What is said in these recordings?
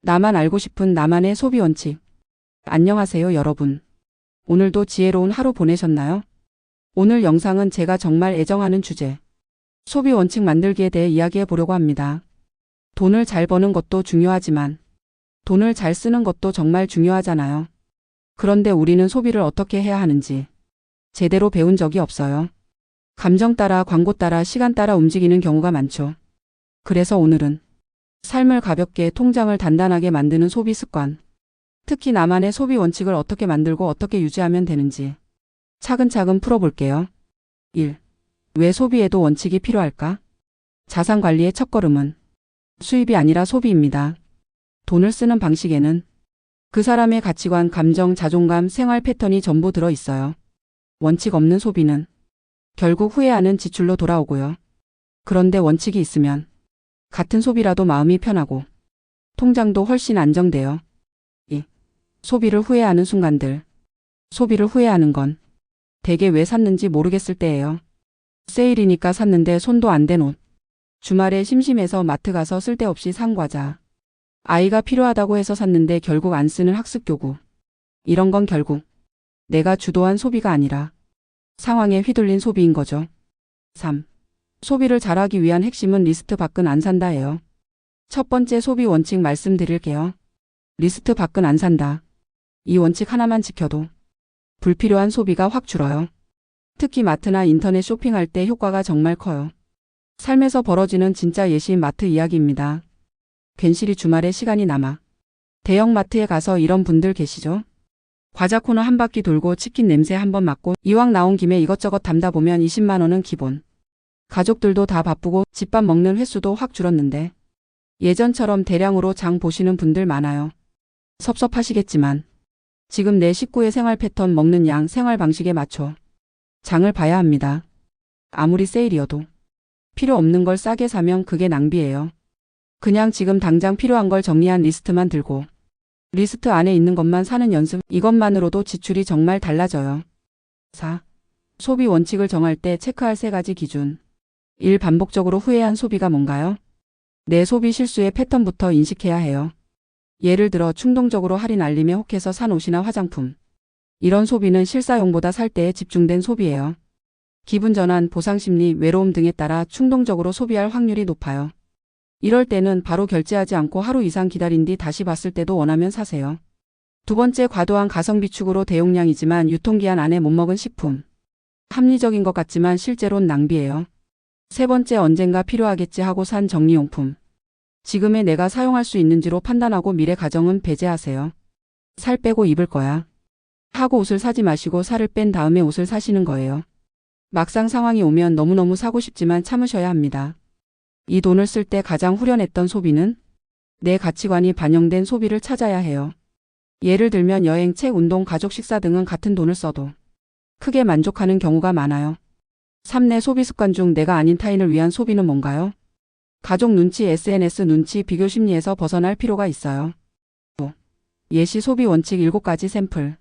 나만 알고 싶은 나만의 소비 원칙. 안녕하세요, 여러분. 오늘도 지혜로운 하루 보내셨나요? 오늘 영상은 제가 정말 애정하는 주제, 소비 원칙 만들기에 대해 이야기해 보려고 합니다. 돈을 잘 버는 것도 중요하지만 돈을 잘 쓰는 것도 정말 중요하잖아요. 그런데 우리는 소비를 어떻게 해야 하는지 제대로 배운 적이 없어요. 감정 따라, 광고 따라, 시간 따라 움직이는 경우가 많죠. 그래서 오늘은 삶을 가볍게, 통장을 단단하게 만드는 소비 습관, 특히 나만의 소비 원칙을 어떻게 만들고 어떻게 유지하면 되는지 차근차근 풀어볼게요. 1. 왜 소비에도 원칙이 필요할까? 자산 관리의 첫걸음은 수입이 아니라 소비입니다. 돈을 쓰는 방식에는 그 사람의 가치관, 감정, 자존감, 생활 패턴이 전부 들어 있어요. 원칙 없는 소비는 결국 후회하는 지출로 돌아오고요. 그런데 원칙이 있으면 같은 소비라도 마음이 편하고 통장도 훨씬 안정돼요. 2. 소비를 후회하는 순간들. 소비를 후회하는 건 대개 왜 샀는지 모르겠을 때예요. 세일이니까 샀는데 손도 안 댄 옷. 주말에 심심해서 마트 가서 쓸데없이 산 과자. 아이가 필요하다고 해서 샀는데 결국 안 쓰는 학습교구. 이런 건 결국 내가 주도한 소비가 아니라 상황에 휘둘린 소비인 거죠. 3. 소비를 잘하기 위한 핵심은 리스트 밖은 안 산다예요. 첫 번째 소비 원칙 말씀드릴게요. 리스트 밖은 안 산다. 이 원칙 하나만 지켜도 불필요한 소비가 확 줄어요. 특히 마트나 인터넷 쇼핑할 때 효과가 정말 커요. 삶에서 벌어지는 진짜 예시 마트 이야기입니다. 괜시리 주말에 시간이 남아 대형 마트에 가서 이런 분들 계시죠? 과자 코너 한 바퀴 돌고 치킨 냄새 한번 맡고 이왕 나온 김에 이것저것 담다 보면 20만 원은 기본. 가족들도 다 바쁘고 집밥 먹는 횟수도 확 줄었는데 예전처럼 대량으로 장 보시는 분들 많아요. 섭섭하시겠지만 지금 내 식구의 생활 패턴, 먹는 양, 생활 방식에 맞춰 장을 봐야 합니다. 아무리 세일이어도 필요 없는 걸 싸게 사면 그게 낭비예요. 그냥 지금 당장 필요한 걸 정리한 리스트만 들고 리스트 안에 있는 것만 사는 연습, 이것만으로도 지출이 정말 달라져요. 4. 소비 원칙을 정할 때 체크할 3가지 기준. 1. 반복적으로 후회한 소비가 뭔가요? 내 소비 실수의 패턴부터 인식해야 해요. 예를 들어 충동적으로 할인 알림에 혹해서 산 옷이나 화장품. 이런 소비는 실사용보다 살 때에 집중된 소비예요. 기분 전환, 보상 심리, 외로움 등에 따라 충동적으로 소비할 확률이 높아요. 이럴 때는 바로 결제하지 않고 하루 이상 기다린 뒤 다시 봤을 때도 원하면 사세요. 두 번째, 과도한 가성비 축으로 대용량이지만 유통기한 안에 못 먹은 식품. 합리적인 것 같지만 실제로는 낭비예요. 세 번째, 언젠가 필요하겠지 하고 산 정리용품. 지금의 내가 사용할 수 있는지로 판단하고 미래 가정은 배제하세요. 살 빼고 입을 거야 하고 옷을 사지 마시고 살을 뺀 다음에 옷을 사시는 거예요. 막상 상황이 오면 너무너무 사고 싶지만 참으셔야 합니다. 이 돈을 쓸 때 가장 후련했던 소비는 내 가치관이 반영된 소비를 찾아야 해요. 예를 들면 여행, 책, 운동, 가족 식사 등은 같은 돈을 써도 크게 만족하는 경우가 많아요. 3. 내 소비 습관 중 내가 아닌 타인을 위한 소비는 뭔가요? 가족 눈치, SNS 눈치, 비교 심리에서 벗어날 필요가 있어요. 5. 예시 소비 원칙 7가지 샘플.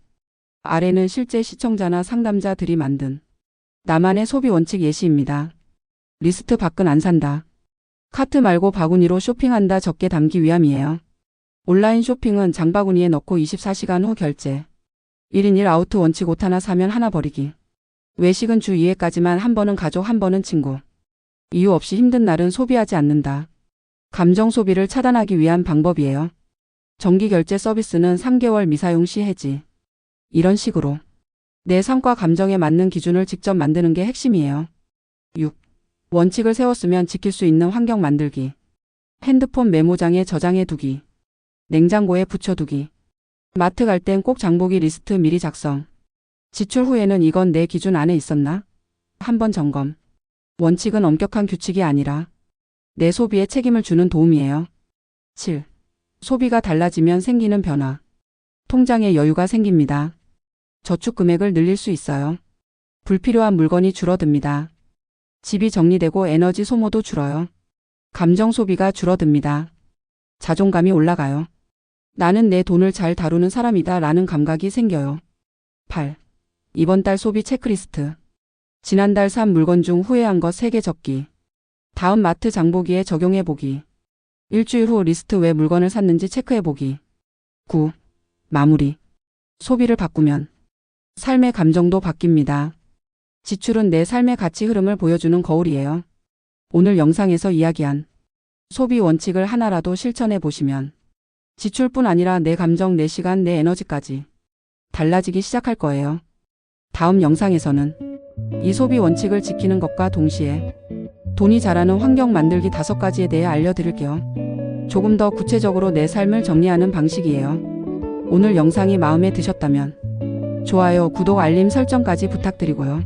아래는 실제 시청자나 상담자들이 만든 나만의 소비 원칙 예시입니다. 리스트 밖은 안 산다. 카트 말고 바구니로 쇼핑한다. 적게 담기 위함이에요. 온라인 쇼핑은 장바구니에 넣고 24시간 후 결제. 1인 1아웃 원칙. 옷 하나 사면 하나 버리기. 외식은 주 2회까지만, 한 번은 가족, 한 번은 친구. 이유 없이 힘든 날은 소비하지 않는다. 감정 소비를 차단하기 위한 방법이에요. 정기 결제 서비스는 3개월 미사용 시 해지. 이런 식으로 내 삶과 감정에 맞는 기준을 직접 만드는 게 핵심이에요. 6. 원칙을 세웠으면 지킬 수 있는 환경 만들기. 핸드폰 메모장에 저장해 두기. 냉장고에 붙여두기. 마트 갈 땐 꼭 장보기 리스트 미리 작성. 지출 후에는 이건 내 기준 안에 있었나? 한번 점검. 원칙은 엄격한 규칙이 아니라 내 소비에 책임을 주는 도움이에요. 7. 소비가 달라지면 생기는 변화. 통장에 여유가 생깁니다. 저축 금액을 늘릴 수 있어요. 불필요한 물건이 줄어듭니다. 집이 정리되고 에너지 소모도 줄어요. 감정 소비가 줄어듭니다. 자존감이 올라가요. 나는 내 돈을 잘 다루는 사람이다 라는 감각이 생겨요. 8. 이번 달 소비 체크리스트. 지난달 산 물건 중 후회한 것 3개 적기. 다음 마트 장보기에 적용해보기. 일주일 후 리스트 외 물건을 샀는지 체크해보기. 9. 마무리. 소비를 바꾸면 삶의 감정도 바뀝니다. 지출은 내 삶의 가치 흐름을 보여주는 거울이에요. 오늘 영상에서 이야기한 소비 원칙을 하나라도 실천해 보시면 지출뿐 아니라 내 감정, 내 시간, 내 에너지까지 달라지기 시작할 거예요. 다음 영상에서는 이 소비 원칙을 지키는 것과 동시에 돈이 자라는 환경 만들기 5가지에 대해 알려드릴게요. 조금 더 구체적으로 내 삶을 정리하는 방식이에요. 오늘 영상이 마음에 드셨다면 좋아요, 구독, 알림 설정까지 부탁드리고요.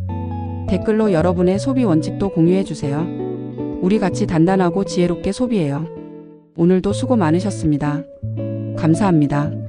댓글로 여러분의 소비 원칙도 공유해주세요. 우리 같이 단단하고 지혜롭게 소비해요. 오늘도 수고 많으셨습니다. 감사합니다.